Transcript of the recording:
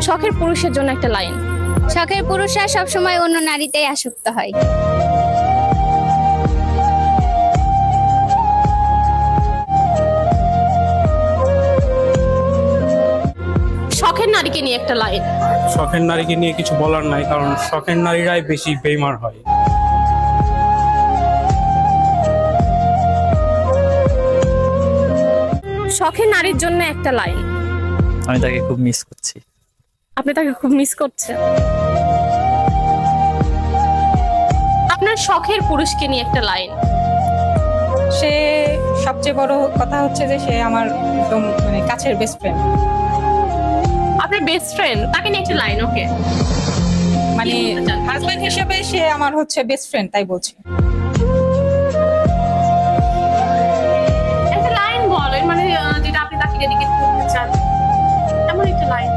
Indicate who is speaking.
Speaker 1: শখের পুরুষের জন্য একটা লাইন।
Speaker 2: শখের পুরুষরা সবসময় অন্য নারীতেই আসক্ত হয়।
Speaker 1: শখের নারীকে নিয়ে একটা লাইন।
Speaker 3: শখের নারীকে নিয়ে কিছু বলার নাই, কারণ শখের নারীরাই বেশি বেইমান হয়।
Speaker 1: শখের নারীর জন্য একটা লাইন।
Speaker 4: আমি তাকে খুব মিস করছি।
Speaker 1: আপনি তাকে খুব মিস করছেন। আপনার শখের পুরুষকে নিয়ে একটা লাইন।
Speaker 5: সে সবচেয়ে বড় কথা হচ্ছে যে সে আমার একদম মানে কাছের বেস্ট ফ্রেন্ড।
Speaker 1: আপনার বেস্ট ফ্রেন্ড, তাকে নিয়ে একটা লাইন। ওকে,
Speaker 5: মানে
Speaker 1: কি বলতে চান?
Speaker 5: হাজবেন্ড হিসেবে সে আমার হচ্ছে বেস্ট ফ্রেন্ড, তাই বলছি।
Speaker 1: একটা লাইন বলেন, মানে যেটা আপনি তাকে ডেডিকেট করতে চান, এমন একটা লাইন।